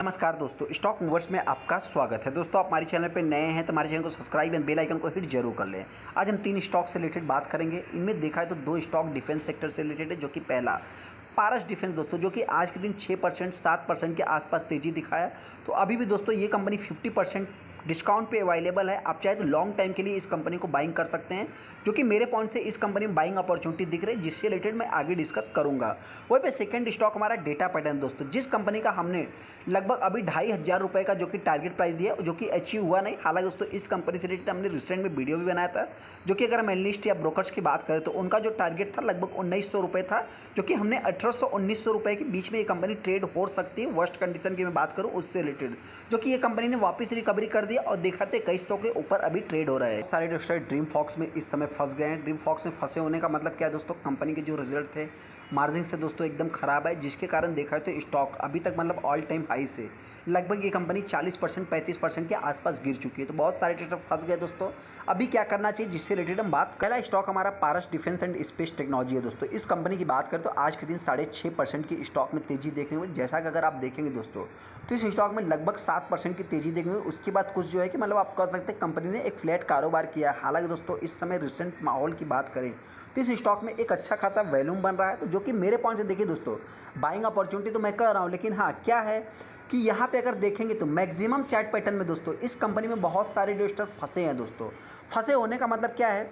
नमस्कार दोस्तों, stock movers में आपका स्वागत है। दोस्तों, आप हमारे चैनल पर नए हैं तो हमारे चैनल को सब्सक्राइब एंड बेल आइकन को हिट जरूर कर लें। आज हम 3 स्टॉक से रिलेटेड बात करेंगे। इनमें देखा है तो 2 स्टॉक डिफेंस सेक्टर से रिलेटेड है, जो कि पहला पारस डिफेंस दोस्तों, जो कि आज के दिन 6% 7% के आसपास तेजी दिखाया। तो अभी भी दोस्तों ये कंपनी 50% डिस्काउंट पे अवेलेबल है। आप चाहे तो लॉन्ग टाइम के लिए इस कंपनी को बाइंग कर सकते हैं, जो कि मेरे पॉइंट से इस कंपनी में बाइंग अपॉर्चुनिटी दिख रही है, जिससे रिलेटेड मैं आगे डिस्कस करूंगा। वहीं पे सेकंड स्टॉक हमारा डेटा पैटर्न दोस्तों, जिस कंपनी का हमने लगभग अभी 2,500 रुपये का जो कि टारगेट प्राइस दिया, जो कि अचीव हुआ नहीं। हालांकि दोस्तों इस कंपनी से रिलेटेड हमने रिसेंट में वीडियो भी बनाया था, जो कि अगर हम एनालिस्ट या ब्रोकर्स की बात करें तो उनका जो टारगेट था लगभग 1,900 रुपये था, जो कि हमने 1,800-1,900 रुपये के बीच में ये कंपनी ट्रेड हो सकती है। वर्स्ट कंडीशन की मैं बात करूँ उससे रिलेटेड, जो कि ये कंपनी ने वापस रिकवरी कर दिया और दिखाते 2,100 के ऊपर अभी ट्रेड हो रहा है। सारे इन्वेस्टर ड्रीम फॉक्स में इस समय फंस गए हैं। ड्रीम फॉक्स में फंसे होने का मतलब क्या है दोस्तों, कंपनी के जो रिजल्ट थे, मार्जिन से दोस्तों एकदम खराब है, जिसके कारण देखा है तो स्टॉक अभी तक मतलब ऑल टाइम हाई से लगभग ये कंपनी 40% 35% के आसपास गिर चुकी है। तो बहुत सारे ट्रेडर फंस गए दोस्तों। अभी क्या करना चाहिए, जिससे रिलेटेड हम बात। पहला स्टॉक हमारा पारस डिफेंस एंड स्पेस टेक्नोलॉजी है दोस्तों। इस कंपनी की बात करें तो आज के दिन 6.5% की स्टॉक में तेजी देखने को मिली। जैसा कि अगर आप देखेंगे दोस्तों तो इस स्टॉक में लगभग 7% की तेजी देखने को मिली। उसके बाद कुछ जो है कि मतलब आप कह सकते हैं कंपनी ने एक फ्लैट कारोबार किया। हालांकि दोस्तों इस समय रिसेंट माहौल की बात करें तो इस स्टॉक में एक अच्छा खासा वैल्यूम बन रहा है, तो जो कि मेरे पॉइंट से देखिए दोस्तों, बाइंग अपॉर्चुनिटी तो मैं कह रहा हूँ, लेकिन हाँ क्या है कि यहाँ पे अगर देखेंगे तो मैक्सिमम चार्ट पैटर्न में दोस्तों इस कंपनी में बहुत सारे इन्वेस्टर फंसे हैं दोस्तों। फंसे होने का मतलब क्या है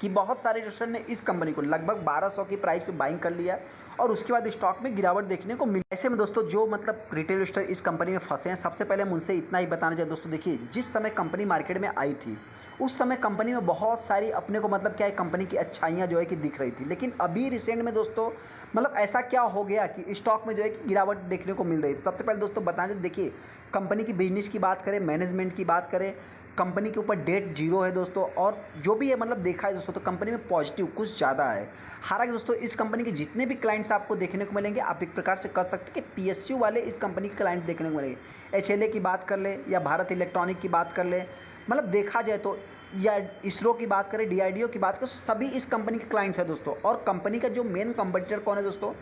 कि बहुत सारे इन्वेस्टर ने इस कंपनी को लगभग 1,200 की प्राइस पे बाइंग कर लिया और उसके बाद स्टॉक में गिरावट देखने को मिली। ऐसे में दोस्तों जो मतलब रिटेल इन्वेस्टर इस कंपनी में फंसे हैं, सबसे पहले हम उनसे इतना ही बताना चाहिए दोस्तों, देखिए जिस समय कंपनी मार्केट में आई थी उस समय कंपनी में बहुत सारी अपने को मतलब क्या है कंपनी की अच्छाइयाँ जो है कि दिख रही थी। लेकिन अभी रिसेंट में दोस्तों मतलब ऐसा क्या हो गया कि स्टॉक में जो है कि गिरावट देखने को मिल रही थी। सबसे पहले दोस्तों बताना चाहिए, देखिए कंपनी की बिजनेस की बात करें, मैनेजमेंट की बात करें, कंपनी के ऊपर डेट जीरो है दोस्तों, और जो भी है मतलब देखा है दोस्तों तो कंपनी में पॉजिटिव कुछ ज़्यादा है। हालांकि दोस्तों इस कंपनी के जितने भी क्लाइंट्स आपको देखने को मिलेंगे, आप एक प्रकार से कह सकते हैं कि पीएसयू वाले इस कंपनी के क्लाइंट देखने को मिलेंगे। एचएलए की बात कर ले या भारत इलेक्ट्रॉनिक की बात कर ले, मतलब देखा जाए तो, या इसरो की बात करें, डीआरडीओ की बात करें, सभी इस कंपनी के क्लाइंट्स हैं दोस्तों। और कंपनी का जो मेन कंपटीटर कौन है दोस्तों,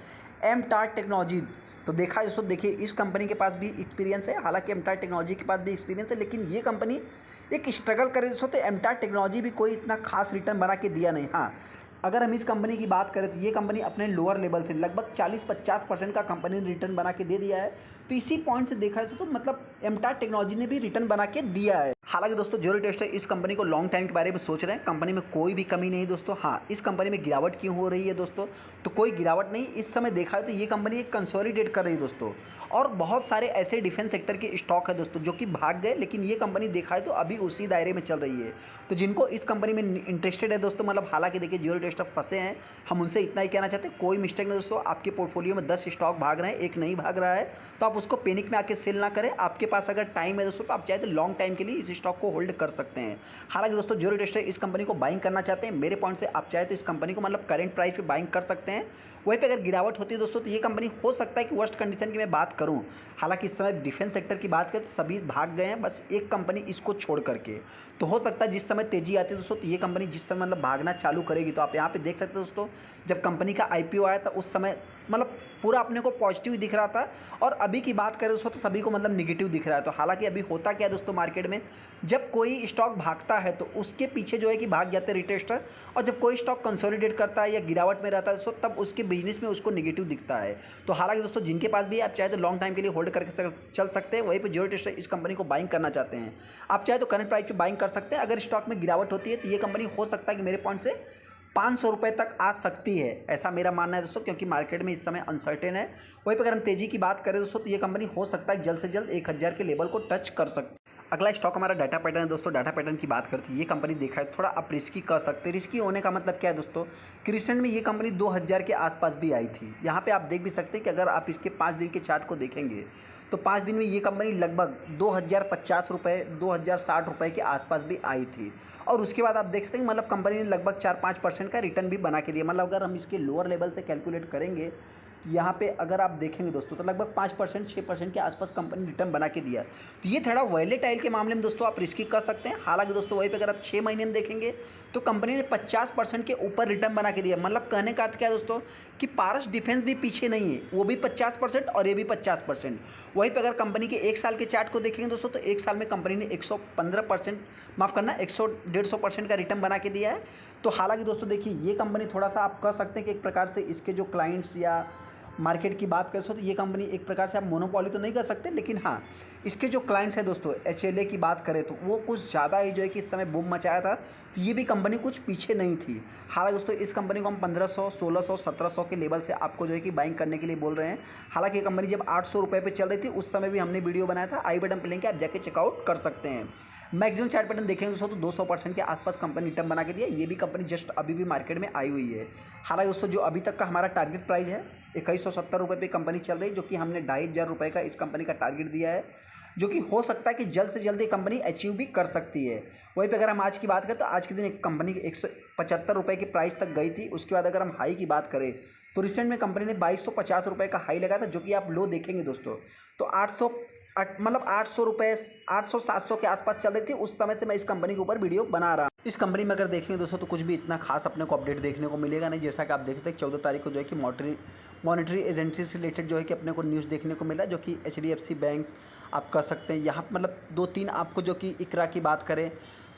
एमटार टेक्नोलॉजी। तो देखा है दोस्तों, देखिए इस कंपनी के पास भी एक्सपीरियंस है, हालांकि एमटार टेक्नोलॉजी के पास भी एक्सपीरियंस है, लेकिन ये कंपनी एक स्ट्रगल करे दोस्तों। तो एमटार टेक्नोलॉजी भी कोई इतना खास रिटर्न बना के दिया नहीं। हाँ, अगर हम इस कंपनी की बात करें तो ये कंपनी अपने लोअर लेवल से लगभग 40-50% का कंपनी ने रिटर्न बना के दे दिया है। तो इसी पॉइंट से देखा है तो मतलब एमटार टेक्नोलॉजी ने भी रिटर्न बना के दिया है। हालांकि दोस्तों जो इन्वेस्टर इस कंपनी को लॉन्ग टाइम के बारे में सोच रहे हैं, कंपनी में कोई भी कमी नहीं दोस्तों। हाँ, इस कंपनी में गिरावट क्यों हो रही है दोस्तों, तो कोई गिरावट नहीं। इस समय देखा है तो ये कंपनी एक कंसोलिडेट कर रही है दोस्तों, और बहुत सारे ऐसे डिफेंस सेक्टर के स्टॉक है दोस्तों जो कि भाग गए, लेकिन ये कंपनी देखा है तो अभी उसी दायरे में चल रही है। तो जिनको इस कंपनी में इंटरेस्टेड है दोस्तों, मतलब हालांकि देखिए जो इन्वेस्टर फंसे हैं, हम उनसे इतना ही कहना चाहते हैं, कोई मिस्टेक नहीं दोस्तों। आपके पोर्टफोलियो में 10 स्टॉक भाग रहे हैं, एक नहीं भाग रहा है, तो आप उसको पैनिक में आके सेल ना करें। आपके पास अगर टाइम है दोस्तों तो आप चाहे तो लॉन्ग टाइम के लिए इस स्टॉक को होल्ड कर सकते हैं। हालांकि दोस्तों जो इन्वेस्टर इस कंपनी को बाइंग करना चाहते हैं, मेरे पॉइंट से आप चाहे तो इस कंपनी को मतलब करेंट प्राइस पे बाइंग कर सकते हैं। वहीं पे अगर गिरावट होती है दोस्तों तो ये कंपनी हो सकता है कि वर्स्ट कंडीशन की मैं बात करूं, हालांकि इस समय डिफेंस सेक्टर की बात करें तो सभी भाग गए हैं, बस एक कंपनी इसको छोड़ करके। तो हो सकता है जिस समय तेजी आती है दोस्तों तो ये कंपनी जिस समय मतलब भागना चालू करेगी। तो आप यहाँ पे देख सकते हैं दोस्तों, जब कंपनी का आईपीओ आया था उस समय मतलब पूरा अपने को पॉजिटिव दिख रहा था, और अभी की बात करें दोस्तों तो सभी को मतलब निगेटिव दिख रहा है। तो हालांकि अभी होता क्या है दोस्तों मार्केट में, जब कोई स्टॉक भागता है तो उसके पीछे जो है कि भाग जाते हैं रिटेस्टर, और जब कोई स्टॉक कंसोलिडेट करता है या गिरावट में रहता है दोस्तों, तब उसके बिजनेस में उसको निगेटिव दिखता है। तो हालांकि दोस्तों जिनके पास भी आप चाहे तो लॉन्ग टाइम के लिए होल्ड करके चल सकते हैं। वहीं पर जो रिटेस्टर इस कंपनी को बाइंग करना चाहते हैं, आप चाहे तो करंट प्राइस पर बाइंग कर सकते हैं। अगर स्टॉक में गिरावट होती है तो ये कंपनी हो सकता है कि मेरे पॉइंट से 500 रुपये तक आ सकती है, ऐसा मेरा मानना है दोस्तों, क्योंकि मार्केट में इस समय अनसर्टेन है। वहीं पर अगर हम तेजी की बात करें दोस्तों तो ये कंपनी हो सकता है जल्द से जल्द 1,000 के लेवल को टच कर सकती है। अगला स्टॉक हमारा डाटा पैटर्न है दोस्तों। डाटा पैटर्न की बात करते हैं, ये कंपनी देखा है थोड़ा आप रिस्की कर सकते हैं। रिस्की होने का मतलब क्या है दोस्तों, कि रिसेंट में ये कंपनी 2,000 के आसपास भी आई थी। यहाँ पे आप देख भी सकते हैं कि अगर आप इसके 5 दिन के चार्ट को देखेंगे तो 5 दिन में ये कंपनी लगभग 2,050 रुपये 2,060 रुपये के आसपास भी आई थी। और उसके बाद आप देख सकते हैं मतलब कंपनी ने लगभग 4-5% का रिटर्न भी बना के दिया। मतलब अगर हम इसके लोअर लेवल से कैलकुलेट करेंगे यहाँ पे अगर आप देखेंगे दोस्तों तो लगभग 5% 6% के आसपास कंपनी रिटर्न बना के दिया है। तो ये थोड़ा वॉलेटाइल के मामले में दोस्तों आप रिस्की कर सकते हैं। हालांकि दोस्तों वहीं पे अगर आप 6 महीने में देखेंगे तो कंपनी ने 50% के ऊपर रिटर्न बना के दिया। मतलब कहने का अर्थ क्या है दोस्तों कि पारस डिफेंस भी पीछे नहीं है, वो भी 50% और ये भी 50%। वहीं पर अगर कंपनी के 1 साल के चार्ट को देखेंगे दोस्तों तो 1 साल में कंपनी ने 115%, माफ़ करना 100-150% का रिटर्न बना के दिया है। तो हालांकि दोस्तों देखिए ये कंपनी थोड़ा सा आप कह सकते हैं कि एक प्रकार से इसके जो क्लाइंट्स या मार्केट की बात करें तो ये कंपनी एक प्रकार से आप मोनोपोली तो नहीं कर सकते, लेकिन हाँ इसके जो क्लाइंट्स हैं दोस्तों HLA की बात करें तो वो कुछ ज़्यादा ही जो है कि इस समय बूम मचाया था। तो ये भी कंपनी कुछ पीछे नहीं थी। हालांकि दोस्तों इस कंपनी को हम 1500, 1600, 1700 के लेवल से आपको जो है कि बाइंग करने के लिए बोल रहे हैं। हालांकि ये कंपनी जब 800 रुपये पर चल रही थी उस समय भी हमने वीडियो बनाया था, आई बटन पर लिंक है, आप जाके चेकआउट कर सकते हैं। मैक्सिमम चार्ट पैटर्न देखेंगे दोस्तों तो 200% के आसपास कंपनी रिटर्न बना के दिया। ये भी कंपनी जस्ट अभी भी मार्केट में आई हुई है। हालांकि दोस्तों जो अभी तक का हमारा टारगेट प्राइस है 2170 रुपये पे कंपनी चल रही है, जो कि हमने 2500 रुपये का इस कंपनी का टारगेट दिया है, जो कि हो सकता है कि जल्द से जल्द ये कंपनी अचीव भी कर सकती है। वहीं पे अगर हम आज की बात करें तो आज के दिन एक कंपनी 175 रुपये की प्राइस तक गई थी। उसके बाद अगर हम हाई की बात करें तो रिसेंट में कंपनी ने 2250 रुपये का हाई लगाया था, जो कि आप लो देखेंगे दोस्तों तो 800 रुपये 800-700 के आसपास चल रही थी। उस समय से मैं इस कंपनी के ऊपर वीडियो बना रहा हूँ। इस कंपनी में अगर देखेंगे दोस्तों तो कुछ भी इतना खास अपने को अपडेट देखने को मिलेगा नहीं। जैसा कि आप देखते हैं 14 तारीख को जो है कि मॉनेटरी एजेंसी से रिलेटेड जो है कि अपने को न्यूज़ देखने को मिला, जो कि HDFC बैंक आप कह सकते हैं। यहाँ मतलब 2-3 आपको जो कि इकरा की बात करें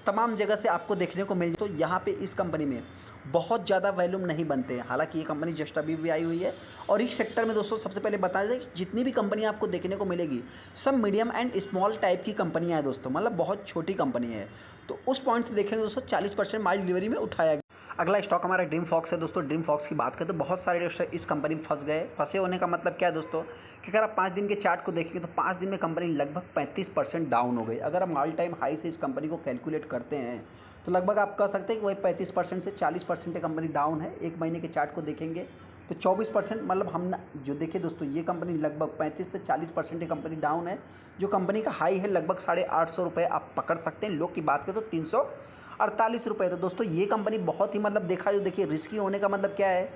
तमाम जगह से आपको देखने को मिल, तो यहाँ पे इस कंपनी में बहुत ज़्यादा वैल्यूम नहीं बनते हैं। हालांकि ये कंपनी जस्ट अभी भी आई हुई है। और इस सेक्टर में दोस्तों सबसे पहले बता दें जितनी भी कंपनियाँ आपको देखने को मिलेगी सब मीडियम एंड स्मॉल टाइप की कंपनियाँ हैं दोस्तों, मतलब बहुत छोटी कंपनी है। तो उस पॉइंट से देखेंगे दोस्तों 40% माल डिलीवरी में उठाया गया। अगला स्टॉक हमारा ड्रीम फॉक्स है दोस्तों। ड्रीम फॉक्स की बात करें तो बहुत सारे दोस्तों इस कंपनी में फंस गए। फंसे होने का मतलब क्या है दोस्तों कि अगर आप 5 दिन के चार्ट को देखेंगे तो 5 दिन में कंपनी लगभग 35% डाउन हो गई। अगर हम ऑल टाइम हाई से इस कंपनी को कैलकुलेट करते हैं तो लगभग आप कह सकते हैं कि वही 35% से 40% कंपनी डाउन है। एक महीने के चार्ट को देखेंगे तो 24%, मतलब हम जो देखिए दोस्तों ये कंपनी लगभग 35 से 40% कंपनी डाउन है। जो कंपनी का हाई है लगभग 850 रुपये आप पकड़ सकते हैं। लोग की बात करें तो 348 रुपये। तो दोस्तों ये कंपनी बहुत ही मतलब देखा जो देखिए रिस्की होने का मतलब क्या है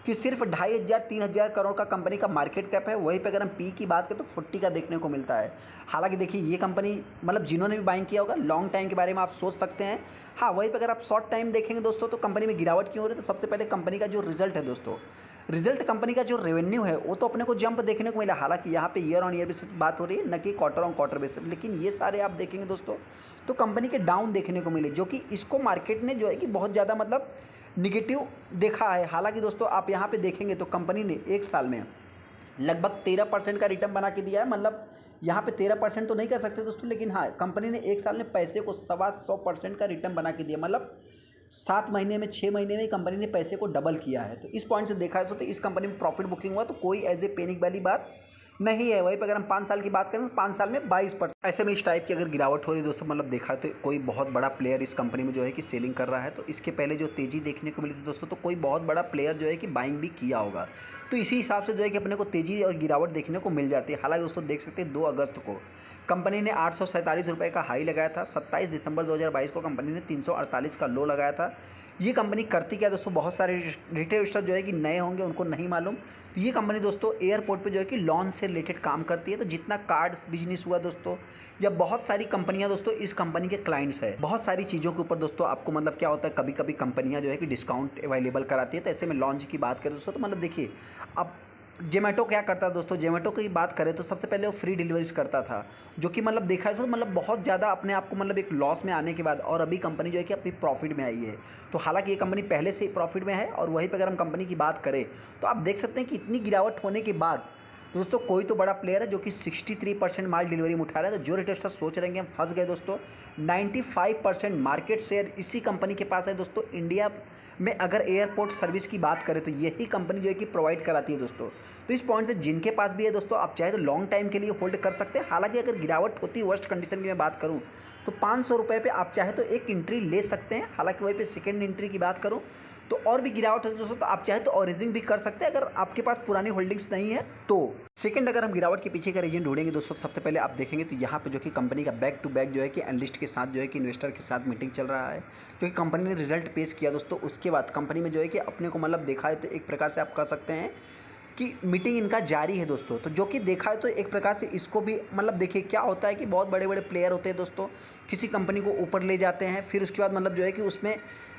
कि सिर्फ 2500-3000 करोड़ का कंपनी का मार्केट कैप है। वहीं पे अगर हम पी की बात करें तो 40 का देखने को मिलता है। हालांकि देखिए ये कंपनी मतलब जिन्होंने भी बाइंग किया होगा लॉन्ग टाइम के बारे में आप सोच सकते हैं। हाँ वहीं पे अगर आप शॉर्ट टाइम देखेंगे दोस्तों तो कंपनी में गिरावट क्यों हो रही है, तो सबसे पहले कंपनी का जो रिजल्ट है दोस्तों, रिजल्ट कंपनी का जो रेवेन्यू है वो तो अपने को जंप देखने को मिला। हालांकि यहाँ पे ईयर ऑन ईयर बेसिस बात हो रही है, न कि क्वार्टर ऑन क्वार्टर बेसिस। लेकिन ये सारे आप देखेंगे दोस्तों तो कंपनी के डाउन देखने को मिले, जो कि इसको मार्केट ने जो है कि बहुत ज़्यादा मतलब निगेटिव देखा है। हालांकि दोस्तों आप यहाँ पे देखेंगे तो कंपनी ने एक साल में लगभग 13% का रिटर्न बना के दिया है। मतलब यहाँ पे 13% तो नहीं कर सकते दोस्तों, लेकिन हाँ कंपनी ने एक साल में पैसे को 125% का रिटर्न बना के दिया। मतलब 7 महीने में 6 महीने में कंपनी ने पैसे को डबल किया है। तो इस पॉइंट से देखा है तो इस कंपनी में प्रॉफिट बुकिंग हुआ तो कोई एज ए पैनिक वाली बात नहीं है। वहीं पर अगर हम 5 साल की बात करें तो 5 साल में 22%। ऐसे में इस टाइप की अगर गिरावट हो रही है दोस्तों, मतलब देखा है तो कोई बहुत बड़ा प्लेयर इस कंपनी में जो है कि सेलिंग कर रहा है। तो इसके पहले जो तेज़ी देखने को मिली थी दोस्तों तो कोई बहुत बड़ा प्लेयर जो है कि बाइंग भी किया होगा। तो इसी हिसाब से जो है कि अपने को तेज़ी और गिरावट देखने को मिल जाती है। हालांकि दोस्तों देख सकते हैं 2 अगस्त को कंपनी ने 847 रुपये का हाई लगाया था। 27 दिसंबर 2022 को कंपनी ने 348 का लो लगाया था। ये कंपनी करती क्या दोस्तों, बहुत सारे रिटेल इन्वेस्टर जो है कि नए होंगे उनको नहीं मालूम। तो ये कंपनी दोस्तों एयरपोर्ट पे जो है कि लॉन्च से रिलेटेड काम करती है। तो जितना कार्ड्स बिजनेस हुआ दोस्तों या बहुत सारी कंपनियां दोस्तों इस कंपनी के क्लाइंट्स है। बहुत सारी चीज़ों के ऊपर दोस्तों आपको मतलब क्या होता है, कभी कभी कंपनियां जो है कि डिस्काउंट अवेलेबल कराती है। तो ऐसे में लॉन्च की बात करें दोस्तों तो मतलब देखिए अब जोमेटो क्या करता है दोस्तों, जोमेटो की बात करें तो सबसे पहले वो फ्री डिलीवरीज करता था, जो कि मतलब देखा है तो मतलब बहुत ज़्यादा अपने आप को मतलब एक लॉस में आने के बाद और अभी कंपनी जो है कि अपनी प्रॉफिट में आई है। तो हालांकि ये कंपनी पहले से ही प्रॉफिट में है। और वहीं पर अगर हम कंपनी की बात करें तो आप देख सकते हैं कि इतनी गिरावट होने के बाद दोस्तों कोई तो बड़ा प्लेयर है जो कि 63% माल डिलीवरी में उठा रहा है। तो जो रिटेलर सोच रहे हैं कि हम फंस गए दोस्तों, 95% मार्केट शेयर इसी कंपनी के पास है दोस्तों। इंडिया में अगर एयरपोर्ट सर्विस की बात करें तो यही कंपनी जो है कि प्रोवाइड कराती है दोस्तों। तो इस पॉइंट से जिनके पास भी है दोस्तों आप चाहे तो लॉन्ग टाइम के लिए होल्ड कर सकते हैं। हालांकि अगर गिरावट होती है वर्स्ट कंडीशन की मैं बात करूँ तो 500 रुपये पे आप चाहे तो एक एंट्री ले सकते हैं। हालांकि वहीं पे सेकेंड एंट्री की बात करूँ तो और भी गिरावट होती है दोस्तों तो आप चाहे तो ऑरिजिन भी कर सकते हैं अगर आपके पास पुरानी होल्डिंग्स नहीं है तो। सेकंड अगर हम गिरावट के पीछे का रीजन ढूंढेंगे दोस्तों, सबसे पहले आप देखेंगे तो यहाँ पे जो कि कंपनी का बैक टू बैक जो है कि एनालिस्ट के साथ जो है कि इन्वेस्टर के साथ मीटिंग चल रहा है, जो कि कंपनी ने रिजल्ट पेश किया दोस्तों। उसके बाद कंपनी में जो है कि अपने को मतलब देखा है तो एक प्रकार से आप कह सकते हैं कि मीटिंग इनका जारी है दोस्तों। तो जो कि देखा है तो एक प्रकार से इसको भी मतलब देखिए क्या होता है कि बहुत बड़े बड़े प्लेयर होते हैं दोस्तों, किसी कंपनी को ऊपर ले जाते हैं, फिर उसके बाद मतलब जो है कि उसमें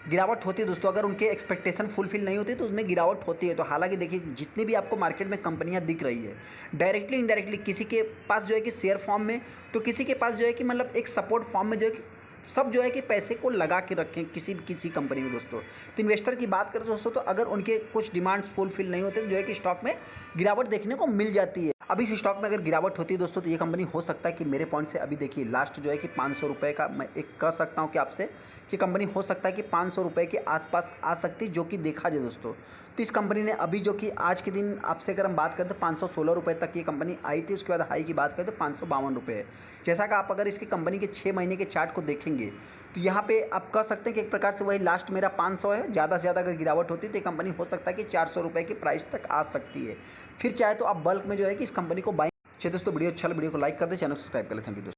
गिरावट होती है दोस्तों। अगर उनके एक्सपेक्टेशन फुलफिल नहीं होती तो उसमें गिरावट होती है। तो हालांकि देखिए जितनी भी आपको मार्केट में कंपनियां दिख रही है, डायरेक्टली इनडायरेक्टली किसी के पास जो है कि शेयर फॉर्म में, तो किसी के पास जो है कि मतलब एक सपोर्ट फॉर्म में जो है कि सब जो है कि पैसे को लगा के रखें किसी कंपनी में दोस्तों। तो इन्वेस्टर की बात करें दोस्तों, तो अगर उनके कुछ डिमांड्स फुलफिल नहीं होते तो जो है कि स्टॉक में गिरावट देखने को मिल जाती है। अभी इस स्टॉक में अगर गिरावट होती है दोस्तों तो ये कंपनी हो सकता है कि मेरे पॉइंट से अभी देखिए लास्ट जो है कि 500 रुपये का मैं एक कह सकता हूँ कि आपसे कि कंपनी हो सकता है कि 500 रुपये के आसपास आ सकती है, जो कि देखा जाए दोस्तों। तो इस कंपनी ने अभी जो कि आज के दिन आपसे अगर हम बात करें तो 516 रुपये तक ये कंपनी आई थी। उसके बाद हाई की बात करें तो 552 रुपये है। जैसा कि आप अगर इसकी कंपनी के 6 महीने के चार्ट को देखेंगे तो यहाँ पे आप कह सकते हैं कि एक प्रकार से वही लास्ट मेरा 500 है। ज़्यादा से ज़्यादा अगर गिरावट होती है तो ये कंपनी हो सकता है कि 400 रुपये की प्राइस तक आ सकती है। फिर चाहे तो आप बल्क में जो है कि इस कंपनी को बाइंग। चलिए दोस्तों, वीडियो अच्छा लगे वीडियो को लाइक कर दें, चैनल को सब्सक्राइब कर लें। थैंक यू दोस्तों।